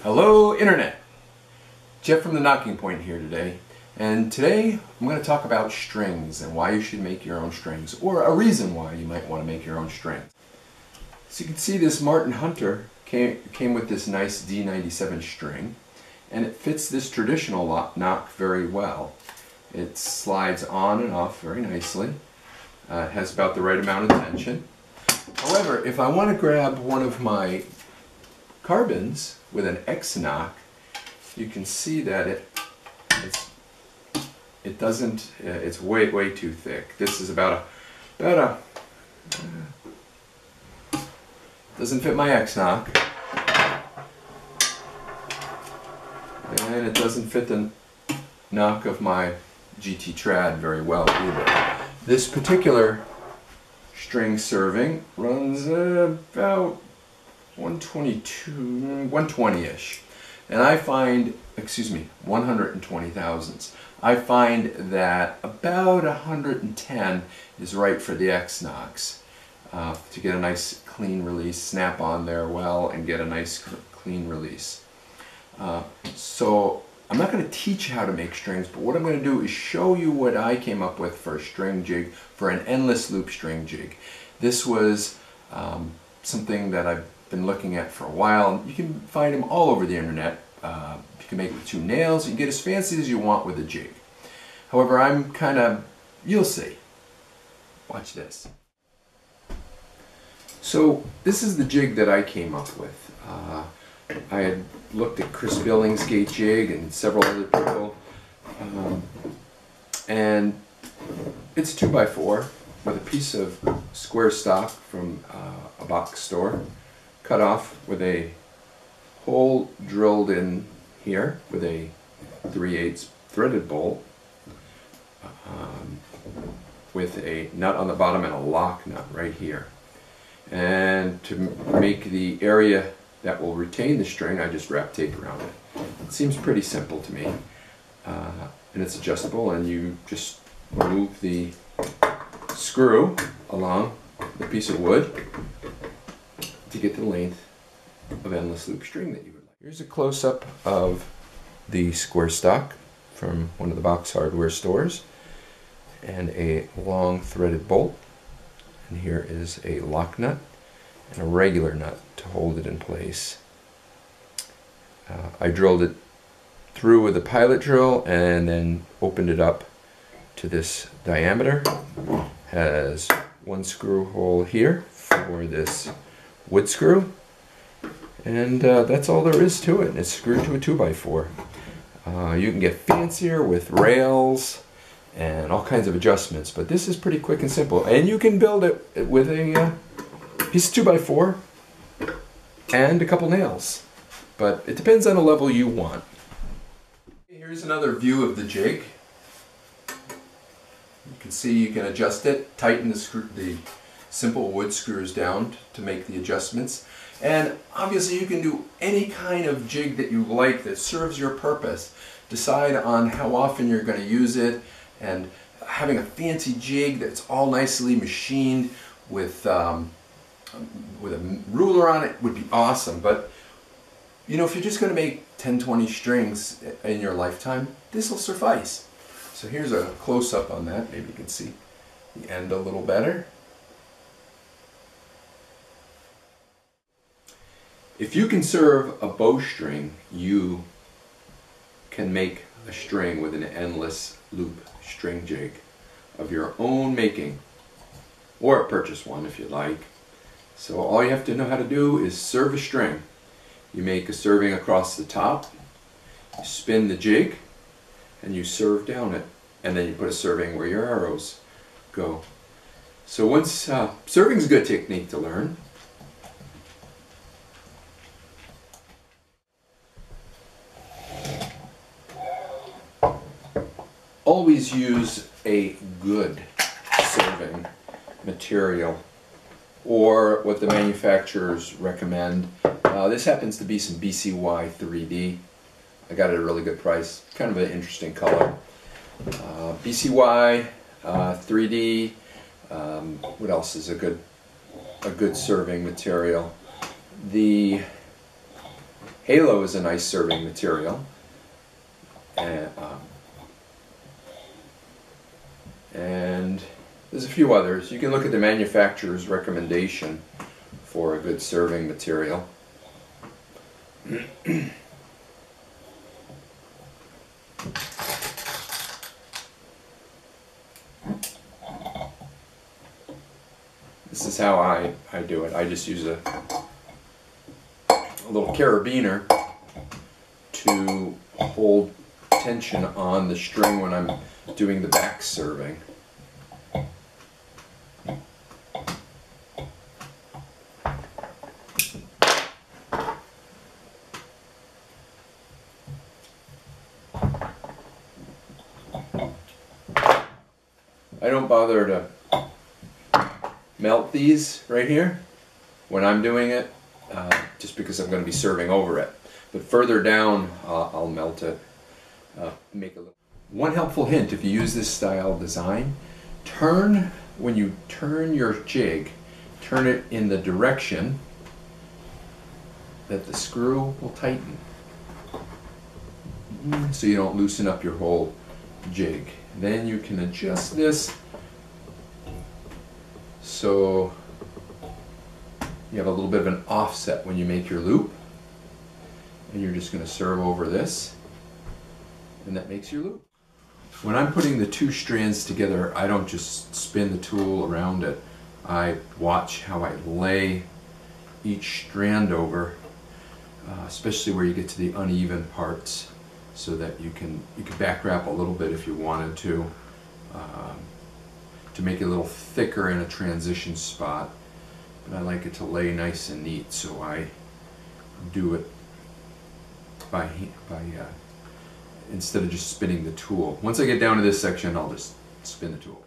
Hello Internet! Jeff from the Knocking Point here today, and today I'm going to talk about strings and why you should make your own strings, or a reason why you might want to make your own strings. So you can see this Martin Hunter came with this nice D97 string, and it fits this traditional knock very well. It slides on and off very nicely. It has about the right amount of tension. However, if I want to grab one of my carbons with an X knock, you can see that it's way too thick. This is doesn't fit my X knock, and it doesn't fit the knock of my GT Trad very well either. This particular string serving runs about 120-ish, and I find, 120 thousandths. I find that about 110 is right for the X knocks to get a nice clean release, snap on there well, and get a nice clean release. So I'm not going to teach how to make strings, but what I'm going to do is show you what I came up with for a string jig, for an endless loop string jig. This was something that I've been looking at for a while. You can find them all over the internet. You can make it with 2 nails. You can get as fancy as you want with a jig. However, I'm kind of, you'll see. Watch this. So this is the jig that I came up with. I had looked at Chris of Billingsgate jig and several other people, and it's 2x4 with a piece of square stock from a box store, cut off with a hole drilled in here with a 3/8 threaded bolt, with a nut on the bottom and a lock nut right here. And to make the area that will retain the string, I just wrap tape around it. It seems pretty simple to me, and it's adjustable, and you just move the screw along the piece of wood to get the length of endless loop string that you would like. Here's a close-up of the square stock from one of the box hardware stores, and a long threaded bolt, and here is a lock nut and a regular nut to hold it in place. I drilled it through with a pilot drill and then opened it up to this diameter. Has one screw hole here for this wood screw, and that's all there is to it. It's screwed to a 2x4. You can get fancier with rails and all kinds of adjustments, but this is pretty quick and simple, and you can build it with a piece of 2x4 and a couple nails, but it depends on the level you want. Here's another view of the jig. You can see you can adjust it, tighten the simple wood screws down to make the adjustments, and obviously you can do any kind of jig that you like that serves your purpose. Decide on how often you're going to use it, and having a fancy jig that's all nicely machined with a ruler on it would be awesome. But you know, if you're just going to make 10-20 strings in your lifetime, this will suffice. So here's a close-up on that. Maybe you can see the end a little better. If you can serve a bowstring, you can make a string with an endless loop string jig of your own making, or purchase one if you'd like. So all you have to know how to do is serve a string. You make a serving across the top, you spin the jig, and you serve down it, and then you put a serving where your arrows go. So once serving is a good technique to learn. Always use a good serving material, or what the manufacturers recommend. This happens to be some BCY 3D. I got it at a really good price. Kind of an interesting color. BCY 3D. What else is a good serving material? The Halo is a nice serving material. And there's a few others. You can look at the manufacturer's recommendation for a good serving material. This is how I do it. I just use a little carabiner to hold tension on the string when I'm doing the back serving. I don't bother to melt these right here when I'm doing it, just because I'm going to be serving over it. But further down, I'll melt it. Make a little. One helpful hint: if you use this style of design, when you turn your jig, turn it in the direction that the screw will tighten, so you don't loosen up your whole jig. Then you can adjust this so you have a little bit of an offset when you make your loop, and you're just going to serve over this, and that makes your loop. When I'm putting the two strands together, I don't just spin the tool around it. I watch how I lay each strand over, especially where you get to the uneven parts, so that you can back wrap a little bit if you wanted to make it a little thicker in a transition spot. But I like it to lay nice and neat, so I do it by instead of just spinning the tool. Once I get down to this section, I'll just spin the tool.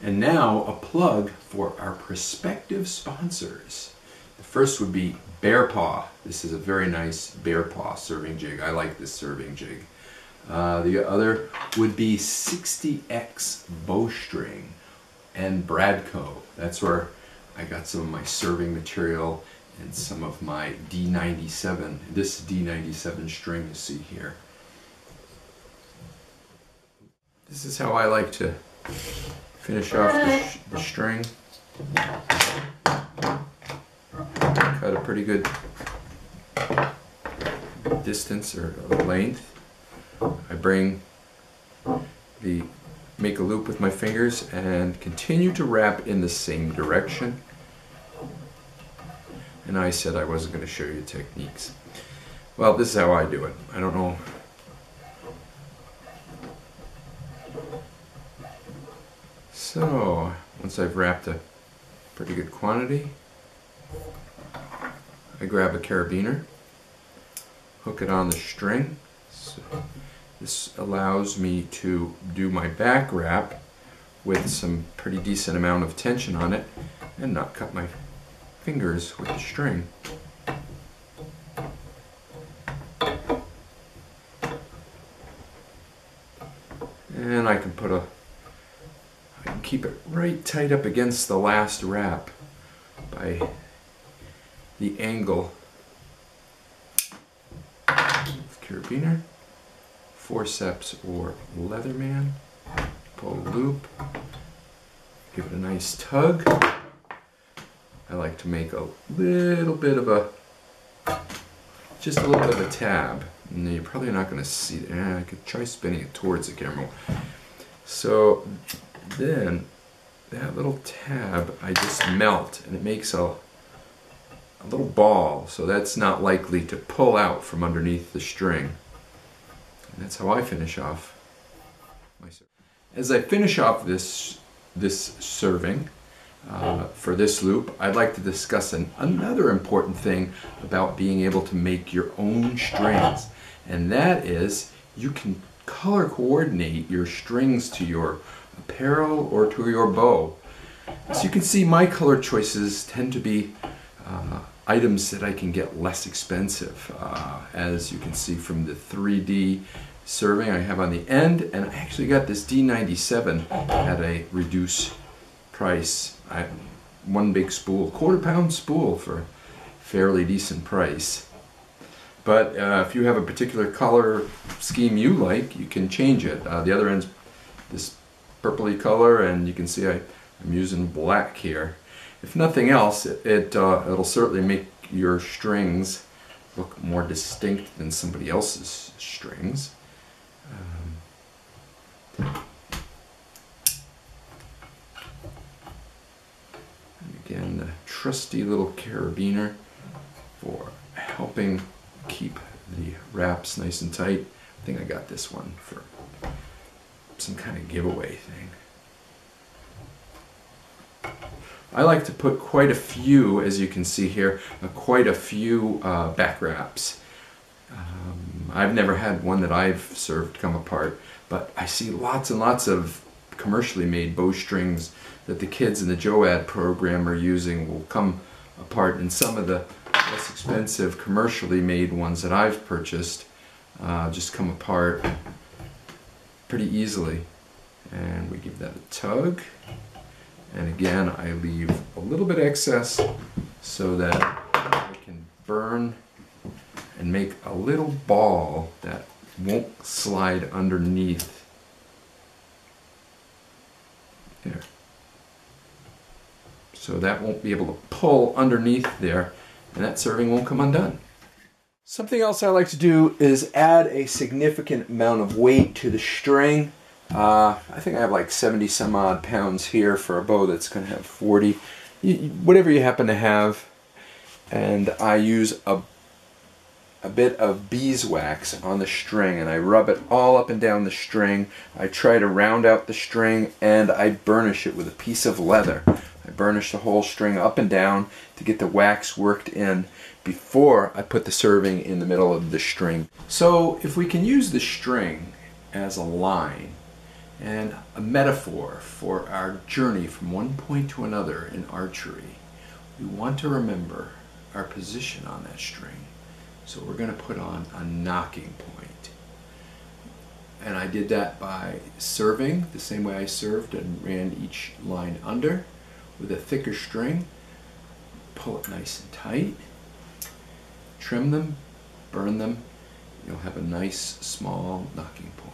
And now a plug for our prospective sponsors. The first would be Bear Paw. This is a very nice Bear Paw serving jig. I like this serving jig. The other would be 60X Bowstring and Bradco. That's where I got some of my serving material and some of my D97. This D97 string you see here. This is how I like to finish off the string. Cut a pretty good distance or length. I make a loop with my fingers and continue to wrap in the same direction. And I said I wasn't going to show you techniques. Well, this is how I do it. I don't know. So, once I've wrapped a pretty good quantity, I grab a carabiner, hook it on the string. So this allows me to do my back wrap with some pretty decent amount of tension on it and not cut my fingers with the string. And I can keep it right tight up against the last wrap by the angle with carabiner, forceps or Leatherman. Pull a loop, give it a nice tug. I like to make a little bit of just a little bit of a tab. And you're probably not going to see it. I could try spinning it towards the camera. So then that little tab I just melt, and it makes a little ball, so that's not likely to pull out from underneath the string. And that's how I finish off my serving. As I finish off this serving for this loop, I'd like to discuss another important thing about being able to make your own strands, and that is you can color coordinate your strings to your apparel or to your bow. As you can see, my color choices tend to be items that I can get less expensive. As you can see from the 3D serving I have on the end, and I actually got this D97 at a reduced price. One big spool, quarter-pound spool for a fairly decent price. But if you have a particular color scheme you like, you can change it. The other end's this purpley color, and you can see I'm using black here. If nothing else, it'll certainly make your strings look more distinct than somebody else's strings. Again, the trusty little carabiner for helping keep the wraps nice and tight. I think I got this one for some kind of giveaway thing. I like to put quite a few, as you can see here, quite a few back wraps. I've never had one that I've served come apart, but I see lots and lots of commercially made bowstrings that the kids in the JOAD program are using will come apart, and some of the less expensive commercially made ones that I've purchased just come apart pretty easily. And we give that a tug, and again I leave a little bit excess so that I can burn and make a little ball that won't slide underneath. There. So that won't be able to pull underneath there, and that serving won't come undone. Something else I like to do is add a significant amount of weight to the string. I think I have like 70 some odd pounds here for a bow that's going to have 40. Whatever you happen to have. And I use a bit of beeswax on the string, and I rub it all up and down the string. I try to round out the string, and I burnish it with a piece of leather. I burnish the whole string up and down to get the wax worked in before I put the serving in the middle of the string. So if we can use the string as a line and a metaphor for our journey from one point to another in archery, we want to remember our position on that string. So we're going to put on a knocking point. And I did that by serving the same way I served and ran each line under with a thicker string. Pull it nice and tight. Trim them, burn them. You'll have a nice small knocking point.